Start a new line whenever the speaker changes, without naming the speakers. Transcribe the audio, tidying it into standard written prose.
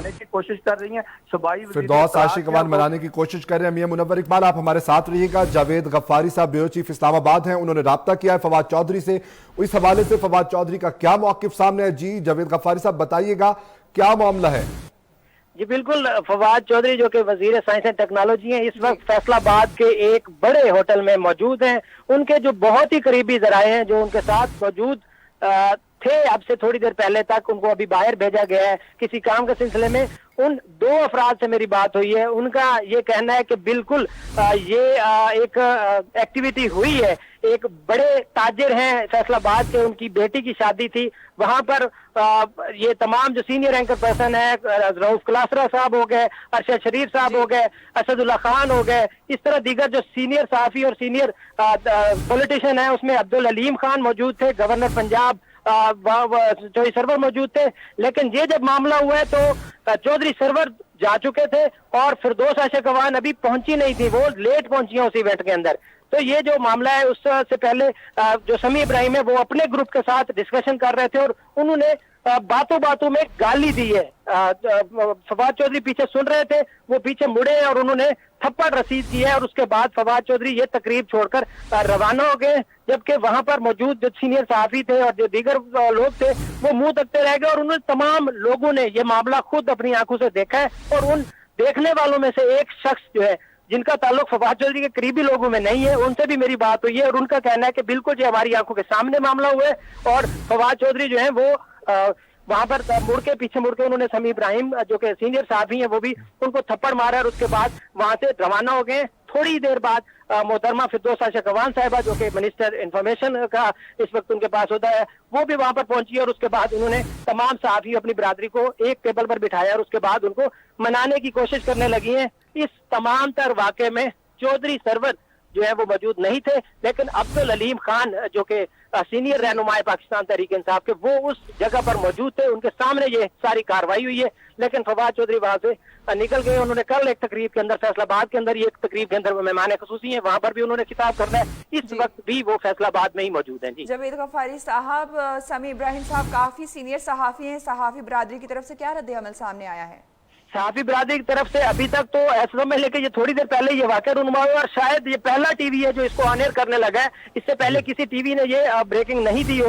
मनाने की कोशिश कर रही हैं। सूबाई
फिरदौस आशिक अवान मनाने की कोशिश कर रहे हैं। मियां मुनव्वर इकबाल, आप हमारे साथ रहिएगा। जावेद गफ्फारी साहब ब्यूरो चीफ इस्लामाबाद हैं, उन्होंने राब्ता किया है फवाद चौधरी से। इस हवाले से फवाद चौधरी का क्या मौक़िफ़ सामने है? जी जावेद गफ्फारी साहब बताइएगा, क्या मामला है?
जी बिल्कुल, फवाद चौधरी जो कि वजीर साइंस एंड टेक्नोलॉजी हैं, इस वक्त फैसलाबाद के एक बड़े होटल में मौजूद हैं। उनके जो बहुत ही करीबी जराए हैं जो उनके साथ मौजूद थे अब से थोड़ी देर पहले तक, उनको अभी बाहर भेजा गया है किसी काम के सिलसिले में। उन दो अफराद से मेरी बात हुई है, उनका ये कहना है कि बिल्कुल ये एक एक्टिविटी हुई है। एक बड़े ताजिर हैं फैसलाबाद के, उनकी बेटी की शादी थी, वहां पर ये तमाम जो सीनियर एंकर पर्सन है, रऊफ कलासरा साहब हो गए, अरशद शरीफ साहब हो गए, असदुल्ला खान हो गए, इस तरह दीगर जो सीनियर सहाफी और सीनियर पॉलिटिशियन है, उसमें अब्दुल अलीम खान मौजूद थे, गवर्नर पंजाब चौधरी सरवर मौजूद थे। लेकिन ये जब मामला हुआ है तो चौधरी सरवर जा चुके थे और फिरदौस आशिक अवान अभी पहुंची नहीं थी, वो लेट पहुंची है उस इवेंट के अंदर। तो ये जो मामला है उससे पहले जो समी इब्राहिम है वो अपने ग्रुप के साथ डिस्कशन कर रहे थे और उन्होंने बातों बातों में गाली दी है। फवाद चौधरी पीछे सुन रहे थे, वो पीछे मुड़े हैं और उन्होंने थप्पड़ रसीद की है और उसके बाद फवाद चौधरी ये तकरीब छोड़कर रवाना हो गए। जबकि वहां पर मौजूद जो सीनियर सहाफी थे और जो दीगर लोग थे वो मुंह तकते रह गए और उन्होंने तमाम लोगों ने ये मामला खुद अपनी आंखों से देखा है। और उन देखने वालों में से एक शख्स जो है जिनका ताल्लुक फवाद चौधरी के करीबी लोगों में नहीं है, उनसे भी मेरी बात हुई है और उनका कहना है कि बिल्कुल ये हमारी आंखों के सामने मामला हुआ है। और फवाद चौधरी जो है वो वहां पर पीछे मुड़ के उन्होंने समी इब्राहिम जो कि सीनियर साहबी हैं वो भी उनको थप्पड़ मारा और उसके बाद वहां से रवाना हो गए। थोड़ी देर बाद मोहतरमा फिरदौस आशिक अवान साहिबा जो कि मिनिस्टर इंफॉर्मेशन का इस वक्त उनके पास होता है, वो भी वहां पर पहुंची और उसके बाद उन्होंने तमाम सहाफी अपनी बिरादरी को एक टेबल पर बिठाया और उसके बाद उनको मनाने की कोशिश करने लगी हैं। इस तमाम तर वाक़े में चौधरी सरवर जो है वो मौजूद नहीं थे, लेकिन अब्दुल अलीम खान जो कि सीनियर रहनुमाए पाकिस्तान तहरीक इंसाफ के, वो उस जगह पर मौजूद थे, उनके सामने ये सारी कार्रवाई हुई है। लेकिन फवाद चौधरी वहां से निकल गए। उन्होंने कल एक तकरीब के अंदर, फैसलाबाद के अंदर, ये एक तकरीब के अंदर मेहमान खसूसी हैं, वहां पर भी उन्होंने खिताब करना है। इस वक्त भी वो फैसलाबाद में ही मौजूद हैं। जी
जावेद गफ्फारी साहब, समी इब्राहिम साहब काफी सीनियर सहाफी हैं, सहाफी बिरादरी की तरफ से क्या रद्द अमल सामने आया है?
सहाफी बिरादरी की तरफ से अभी तक तो ऐसा में लेके ये थोड़ी देर पहले ये वाकया रुनुमा हुआ और शायद ये पहला टीवी है जो इसको ऑन एयर करने लगा है। इससे पहले किसी टीवी ने ये ब्रेकिंग नहीं दी।